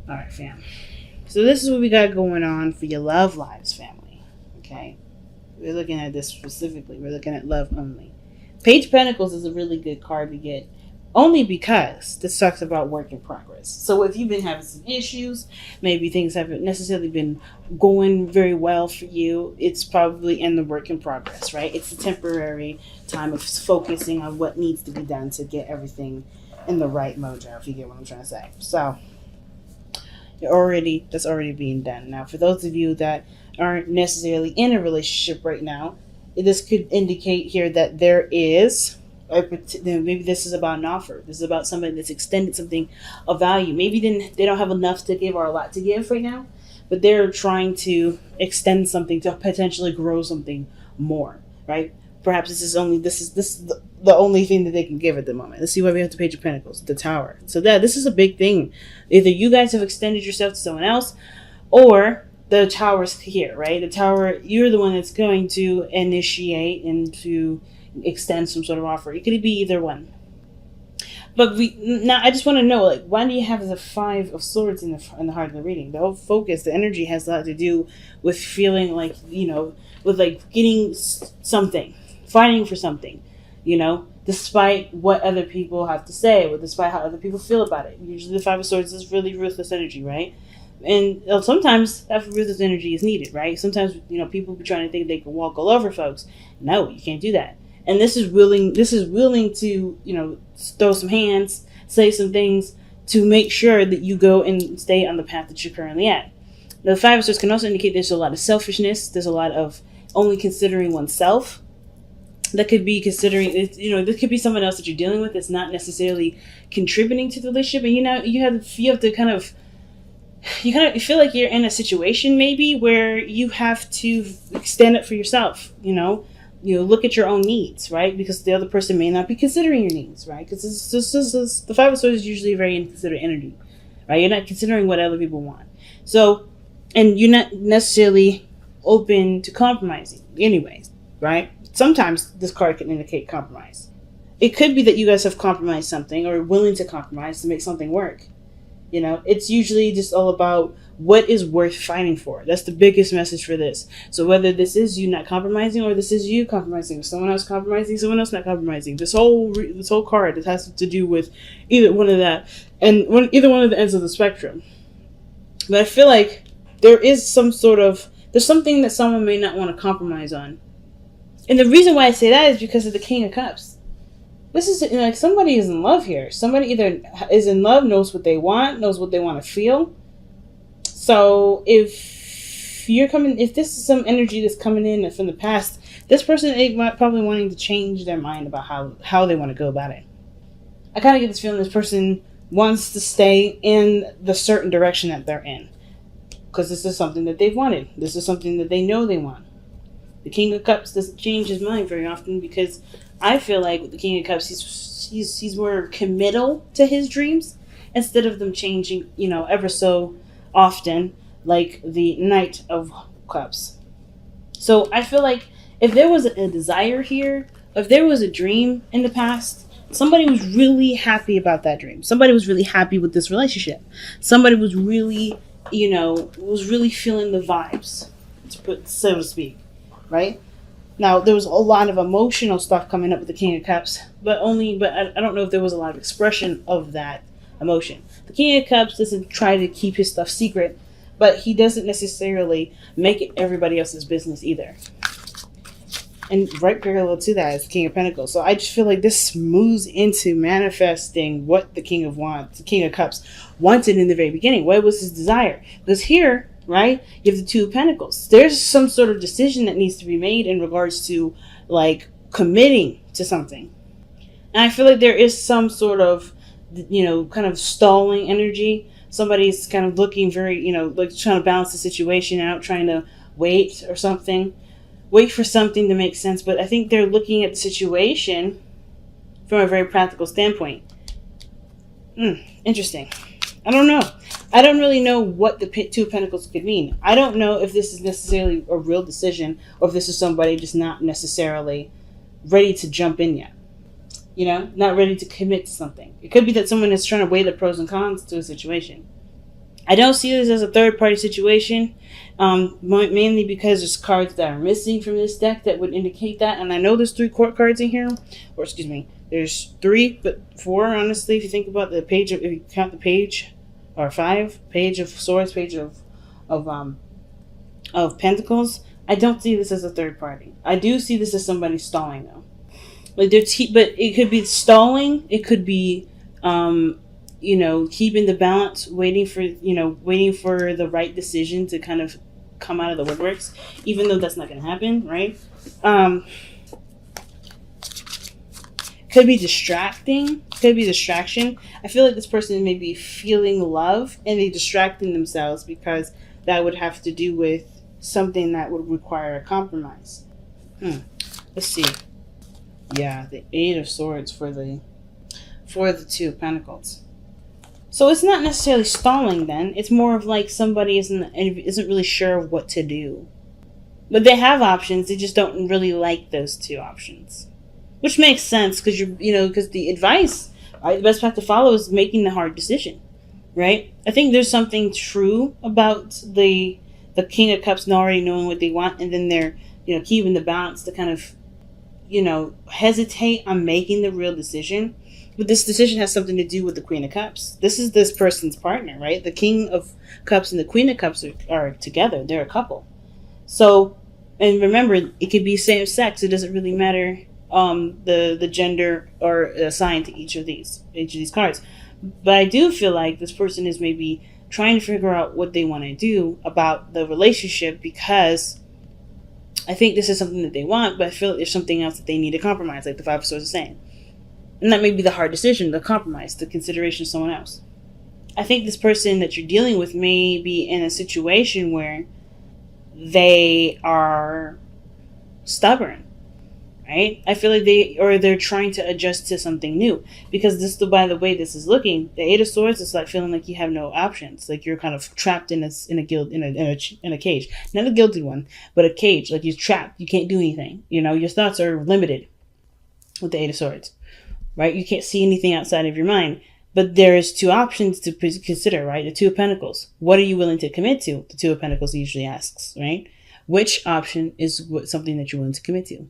All right, fam. So this is what we got going on for your love lives, family. Okay? We're looking at this specifically. We're looking at love only. Page of Pentacles is a really good card to get, only because this talks about work in progress. So if you've been having some issues, maybe things haven't necessarily been going very well for you, it's probably in the work in progress, right? It's a temporary time of focusing on what needs to be done to get everything in the right mojo, if you get what I'm trying to say. So that's already being done. Now, for those of you that aren't necessarily in a relationship right now, this could indicate here that there is maybe this is about an offer. This is about somebody that's extended something of value. Maybe they don't have enough to give or a lot to give right now, but they're trying to extend something to potentially grow something more, right? Perhaps this is the only thing that they can give at the moment. Let's see why we have the Page of Pentacles, the Tower. So this is a big thing. Either you guys have extended yourself to someone else, or the Tower's here, right? The Tower, you're the one that's going to initiate and to extend some sort of offer. It could be either one. But I just want to know, like, why do you have the Five of Swords in the heart of the reading? The whole focus, the energy has a lot to do with feeling like, with like getting something, fighting for something, despite what other people have to say, or despite how other people feel about it. Usually the Five of Swords is really ruthless energy, right? And sometimes that ruthless energy is needed, right? Sometimes, people be trying to think they can walk all over folks. No, you can't do that. And this is willing to, throw some hands, say some things to make sure that you go and stay on the path that you're currently at. Now, the Five of Swords can also indicate there's a lot of selfishness. There's a lot of only considering oneself. That could be considering, this could be someone else that you're dealing with that's not necessarily contributing to the relationship. And, you have to kind of, you feel like you're in a situation maybe where you have to stand up for yourself, look at your own needs, right? Because the other person may not be considering your needs, right? Because the Five of Swords is usually a very inconsiderate energy, right? You're not considering what other people want. So, and you're not necessarily open to compromising anyways, right? Sometimes this card can indicate compromise. It could be that you guys have compromised something or are willing to compromise to make something work. It's usually just all about what is worth fighting for. That's the biggest message for this. So whether this is you not compromising or this is you compromising, someone else compromising, someone else not compromising, this whole card, it has to do with either one of that and either one of the ends of the spectrum. But I feel like there's something that someone may not want to compromise on. And the reason why I say that is because of the King of Cups. This is like somebody is in love here. Somebody either is in love, knows what they want to feel. So if this is some energy that's coming in from the past, this person is probably wanting to change their mind about how they want to go about it. I kind of get this feeling this person wants to stay in the certain direction that they're in. Because this is something that they've wanted. This is something that they know they want. The King of Cups doesn't change his mind very often because I feel like with the King of Cups, he's more committal to his dreams instead of them changing, ever so often, like the Knight of Cups. So I feel like if there was a desire here, if there was a dream in the past, somebody was really happy about that dream. Somebody was really happy with this relationship. Somebody was really, feeling the vibes, so to speak, right? Now, there was a lot of emotional stuff coming up with the King of Cups, but I don't know if there was a lot of expression of that emotion. The King of Cups doesn't try to keep his stuff secret, but he doesn't necessarily make it everybody else's business either. And right parallel to that is the King of Pentacles. So I just feel like this moves into manifesting what the King of Cups wanted in the very beginning. What was his desire? Because here, right, you have the Two of Pentacles. There's some sort of decision that needs to be made in regards to like committing to something. And I feel like there is some sort of, kind of stalling energy. Somebody's kind of looking very, like trying to balance the situation out, trying to wait or something. Wait for something to make sense. But I think they're looking at the situation from a very practical standpoint. Interesting. I don't know. I don't really know what the Two of Pentacles could mean. I don't know if this is necessarily a real decision or if this is somebody just not necessarily ready to jump in yet. Not ready to commit to something. It could be that someone is trying to weigh the pros and cons to a situation. I don't see this as a third party situation, mainly because there's cards that are missing from this deck that would indicate that. And I know there's 3 court cards in here, or excuse me, there's 3, but 4, honestly, if you think about the page, if you count the page, or 5, page of swords, page of pentacles. I don't see this as a third party. I do see this as somebody stalling, though. Like but it could be stalling. It could be, keeping the balance, waiting for the right decision to kind of come out of the woodworks, even though that's not going to happen, right? Could be distracting. Could be distraction. I feel like this person may be feeling love and they're distracting themselves because that would have to do with something that would require a compromise. Let's see. Yeah, the 8 of Swords for the 2 of Pentacles. So it's not necessarily stalling then. It's more of like somebody isn't really sure of what to do. But they have options. They just don't really like those 2 options. Which makes sense because because the advice, right, the best path to follow is making the hard decision, right? I think there's something true about the King of Cups already knowing what they want, and then they're keeping the balance to kind of hesitate on making the real decision. But this decision has something to do with the Queen of Cups. This is this person's partner, right? The King of Cups and the Queen of Cups are together. They're a couple. So, and remember, it could be same sex. It doesn't really matter the gender or assigned to each of these cards. But I do feel like this person is maybe trying to figure out what they want to do about the relationship, because I think this is something that they want, but I feel like there's something else that they need to compromise, like the 5 of Swords is saying. And that may be the hard decision, the compromise, the consideration of someone else. I think this person that you're dealing with may be in a situation where they are stubborn, right? I feel like they're trying to adjust to something new, because by the way this is looking, the 8 of Swords is like feeling like you have no options, like you're kind of trapped in a cage, not a gilded one, but a cage, like you're trapped. You can't do anything. Your thoughts are limited with the 8 of Swords, right? You can't see anything outside of your mind. But there's 2 options to consider, right? The 2 of Pentacles. What are you willing to commit to? The 2 of Pentacles usually asks, right? Which option is something that you're willing to commit to?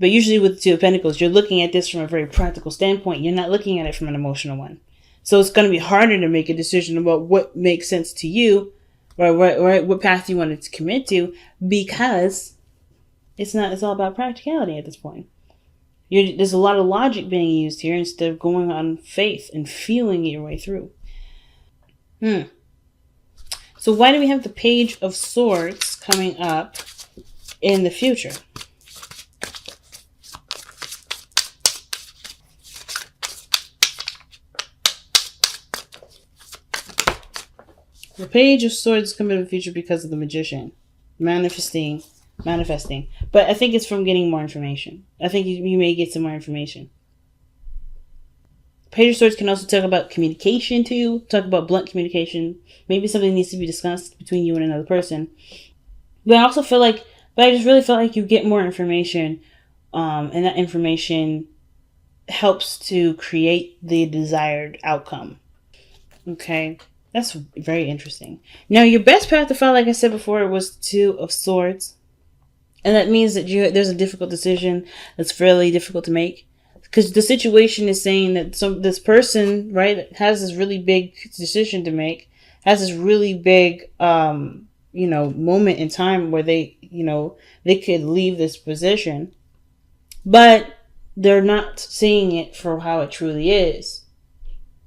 But usually with the 2 of Pentacles, you're looking at this from a very practical standpoint. You're not looking at it from an emotional one. So it's going to be harder to make a decision about what makes sense to you, or what path you wanted to commit to, because it's all about practicality at this point. There's a lot of logic being used here instead of going on faith and feeling your way through. So why do we have the Page of Swords coming up in the future? The Page of Swords is coming in the future because of the Magician. Manifesting. But I think it's from getting more information. I think you may get some more information. Page of Swords can also talk about communication too. Talk about blunt communication. Maybe something needs to be discussed between you and another person. But I just really feel like you get more information. And that information helps to create the desired outcome. Okay. That's very interesting. Now, your best path to follow, like I said before, was 2 of Swords. And that means that there's a difficult decision that's fairly difficult to make. Because the situation is saying that this person, right, has this really big decision to make, has this really big, moment in time where they could leave this position. But they're not seeing it for how it truly is.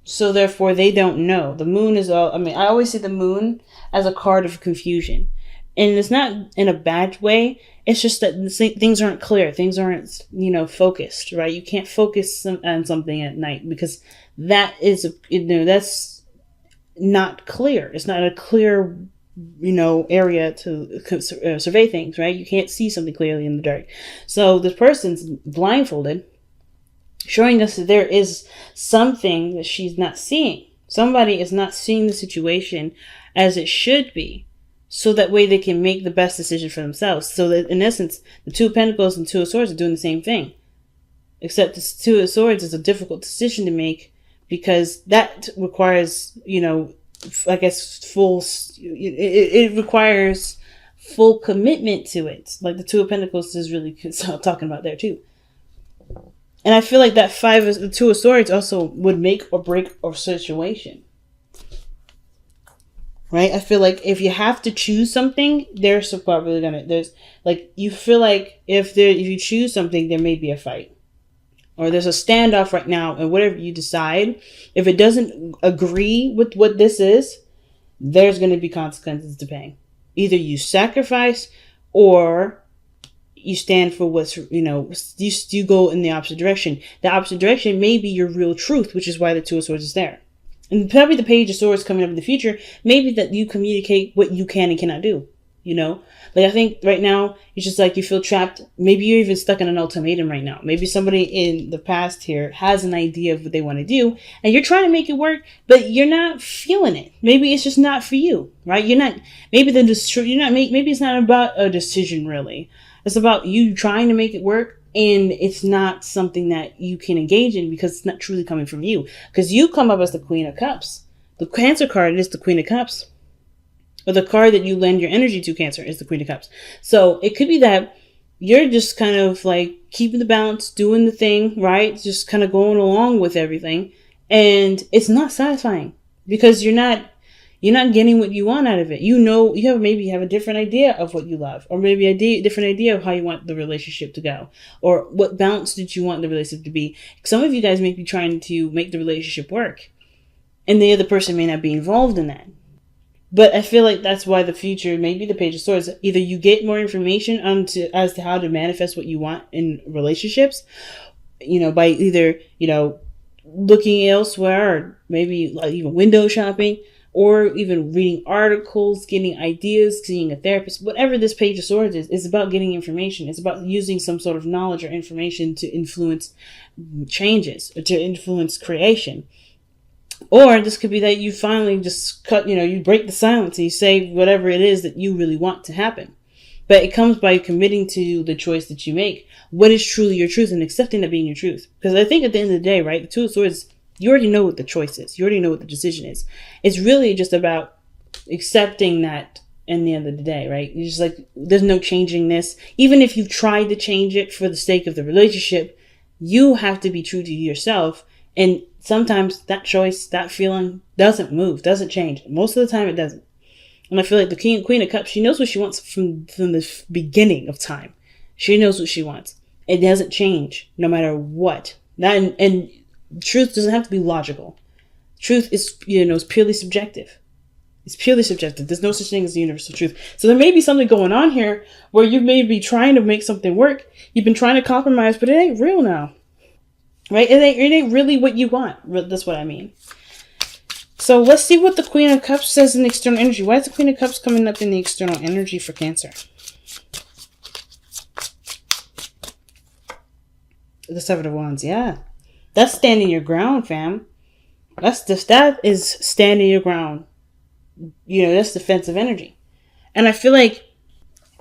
So therefore, they don't know. The moon is I always see the moon as a card of confusion. And it's not in a bad way. It's just that things aren't clear. Things aren't, focused, right? You can't focus on something at night because that is, that's not clear. It's not a clear, area to survey things, right? You can't see something clearly in the dark. So this person's blindfolded, showing us that there is something that she's not seeing. Somebody is not seeing the situation as it should be, so that way they can make the best decision for themselves. So that in essence, the 2 of Pentacles and 2 of Swords are doing the same thing. Except the 2 of Swords is a difficult decision to make because that requires, I guess, it requires full commitment to it. Like the Two of Pentacles is really talking about there too. And I feel like that the Two of Swords also would make or break a situation. Right? I feel like if you have to choose something, there's probably you feel like if you choose something, there may be a fight. Or there's a standoff right now, and whatever you decide, if it doesn't agree with what this is, there's going to be consequences to paying. Either you sacrifice or you stand for what's, you go in the opposite direction. The opposite direction may be your real truth, which is why the Two of Swords is there. And probably the Page of Swords coming up in the future, maybe that you communicate what you can and cannot do. Like I think right now it's just like you feel trapped. Maybe you're even stuck in an ultimatum right now. Maybe somebody in the past here has an idea of what they want to do and you're trying to make it work, but you're not feeling it. Maybe it's just not for you, right? Maybe it's not about a decision really. It's about you trying to make it work, and it's not something that you can engage in because it's not truly coming from you. Because you come up as the Queen of Cups. The Cancer card is the Queen of Cups. Or the card that you lend your energy to, Cancer, is the Queen of Cups. So it could be that you're just kind of like keeping the balance, doing the thing, right? Just kind of going along with everything. And it's not satisfying because you're not getting what you want out of it. Maybe you have a different idea of what you love, or maybe a different idea of how you want the relationship to go, or what balance did you want the relationship to be. Some of you guys may be trying to make the relationship work, and the other person may not be involved in that. But I feel like that's why the future, maybe the Page of Swords, either you get more information as to how to manifest what you want in relationships, by either, looking elsewhere, or maybe like even window shopping, or even reading articles, getting ideas, seeing a therapist. Whatever this Page of Swords is about getting information. It's about using some sort of knowledge or information to influence changes, or to influence creation. Or this could be that you finally just you break the silence and you say whatever it is that you really want to happen. But it comes by committing to the choice that you make. What is truly your truth, and accepting that being your truth. Because I think at the end of the day, right, the Two of Swords, you already know what the choice is. You already know what the decision is. It's really just about accepting that in the end of the day, right? You're just like, there's no changing this. Even if you've tried to change it for the sake of the relationship, you have to be true to yourself. And sometimes that choice, that feeling doesn't move, doesn't change. Most of the time it doesn't. And I feel like the Queen of Cups, she knows what she wants from the beginning of time. She knows what she wants. It doesn't change no matter what. And truth doesn't have to be logical. Truth is, is purely subjective. It's purely subjective. There's no such thing as the universal truth. So there may be something going on here where you may be trying to make something work. You've been trying to compromise, but it ain't real now. Right? It ain't really what you want. That's what I mean. So let's see what the Queen of Cups says in external energy. Why is the Queen of Cups coming up in the external energy for Cancer? The Seven of Wands, yeah. That's standing your ground, fam. That is standing your ground. That's defensive energy. And I feel like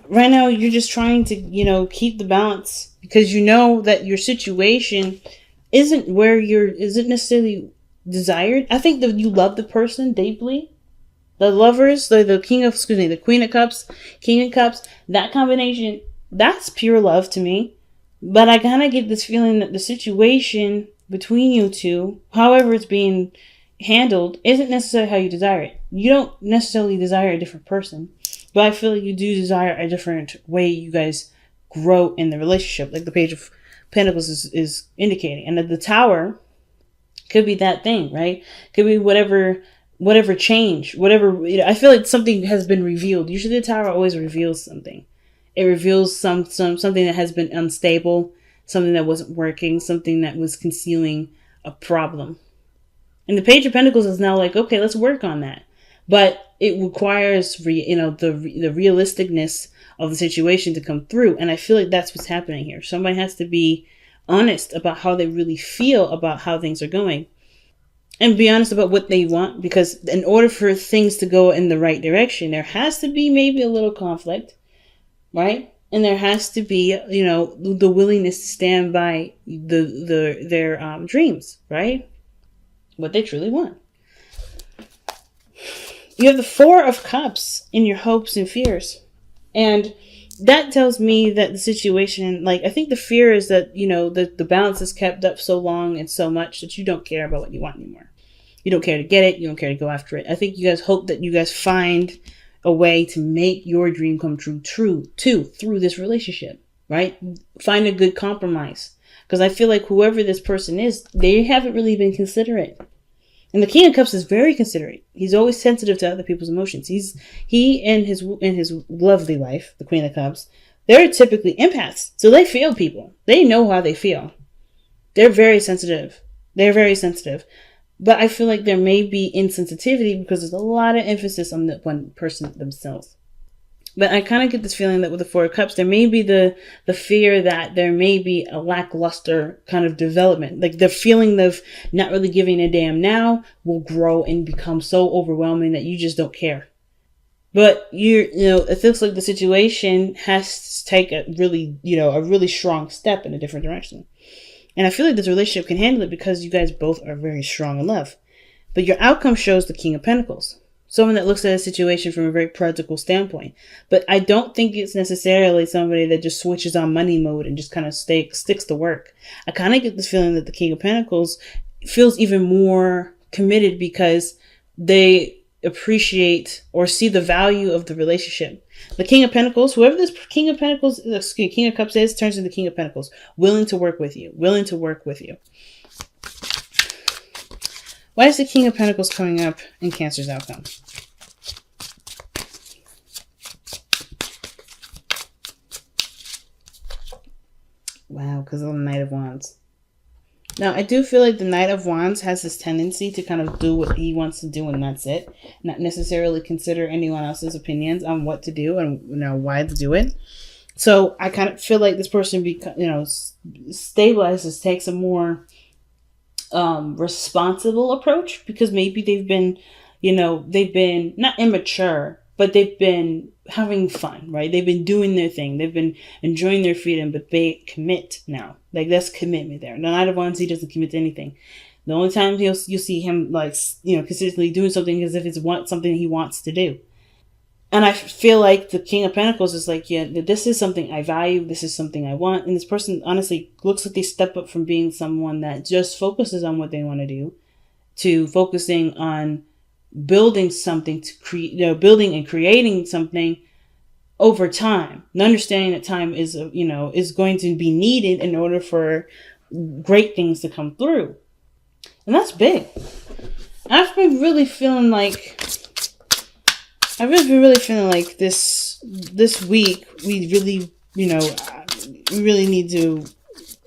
right now you're just trying to, keep the balance because you know that your situation isn't necessarily desired. I think that you love the person deeply. The lovers, the Queen of Cups, King of Cups, that combination, that's pure love to me. But I kind of get this feeling that the situation between you two, however it's being handled, isn't necessarily how you desire it. You don't necessarily desire a different person, but I feel like you do desire a different way you guys grow in the relationship, like the Page of Pentacles is indicating. And the Tower could be that thing, right? Could be whatever change, I feel like something has been revealed. Usually the Tower always reveals something. It reveals something that has been unstable, something that wasn't working, something that was concealing a problem. And the Page of Pentacles is now like, okay, let's work on that. But it requires the realisticness of the situation to come through. And I feel like that's what's happening here. Somebody has to be honest about how they really feel about how things are going. And be honest about what they want. Because in order for things to go in the right direction, there has to be maybe a little conflict. Right? And there has to be, the willingness to stand by their dreams. Right? What they truly want. You have the Four of Cups in your hopes and fears. And that tells me that the situation, like, I think the fear is that, the balance is kept up so long and so much that you don't care about what you want anymore. You don't care to get it. You don't care to go after it. I think you guys hope that you guys find a way to make your dream come true too, through this relationship, right? Find a good compromise. Because I feel like whoever this person is, they haven't really been considerate. And the King of Cups is very considerate. He's always sensitive to other people's emotions. He in his lovely wife, the Queen of Cups, they're typically empaths. So they feel people. They know how they feel. They're very sensitive. They're very sensitive. But I feel like there may be insensitivity because there's a lot of emphasis on the one person themselves. But I kind of get this feeling that with the Four of Cups, there may be the fear that there may be a lackluster kind of development. Like the feeling of not really giving a damn now will grow and become so overwhelming that you just don't care. But it feels like the situation has to take a really strong step in a different direction. And I feel like this relationship can handle it because you guys both are very strong in love. But your outcome shows the King of Pentacles. Someone that looks at a situation from a very practical standpoint. But I don't think it's necessarily somebody that just switches on money mode and just kind of sticks to work. I kind of get this feeling that the King of Pentacles feels even more committed because they appreciate or see the value of the relationship. The King of Pentacles, whoever this King of Cups is, turns into King of Pentacles. Willing to work with you. Why is the King of Pentacles coming up in Cancer's outcome? Wow, because of the Knight of Wands. Now, I do feel like the Knight of Wands has this tendency to kind of do what he wants to do and that's it. Not necessarily consider anyone else's opinions on what to do and why to do it. So I kind of feel like this person stabilizes, takes a more responsible approach because maybe they've been not immature, but they've been having fun, right? They've been doing their thing. They've been enjoying their freedom, but they commit now. Like that's commitment there. The Knight of Wands, he doesn't commit to anything. The only time you'll see him consistently doing something is if it's something he wants to do. And I feel like the King of Pentacles is like, yeah, this is something I value. This is something I want. And this person honestly looks like they step up from being someone that just focuses on what they want to do to focusing on building something to create, building and creating something over time. And understanding that time is going to be needed in order for great things to come through. And that's big. I've been really feeling like this week we really need to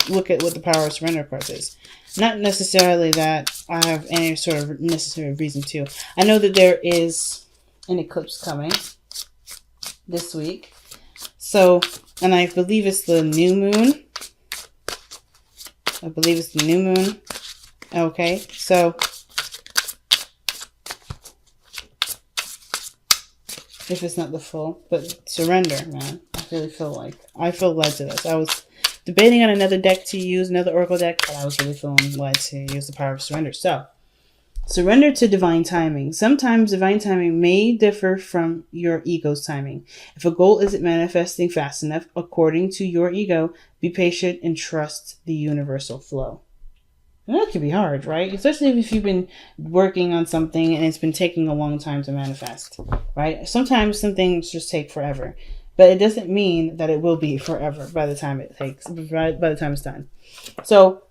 look at what the Power of Surrender card is. Not necessarily that I have any sort of necessary reason to. I know that there is an eclipse coming this week. So, and I believe it's the new moon. Okay, so if it's not the full, but surrender, man. I feel led to this. I was debating on another deck to use, another oracle deck, but I was really feeling led to use the Power of Surrender. So, surrender to divine timing. Sometimes divine timing may differ from your ego's timing. If a goal isn't manifesting fast enough according to your ego, be patient and trust the universal flow. And that can be hard, right? Especially if you've been working on something and it's been taking a long time to manifest, right? Sometimes some things just take forever. But it doesn't mean that it will be forever by the time it's done. So,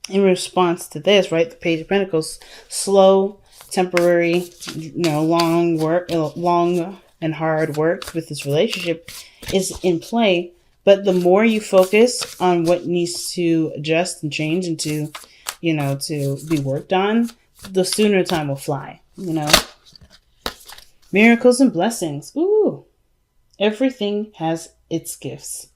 in response to this, right, the Page of Pentacles, slow, temporary, long and hard work with this relationship is in play. But the more you focus on what needs to adjust and change and to be worked on, the sooner time will fly, Miracles and blessings. Ooh. Everything has its gifts.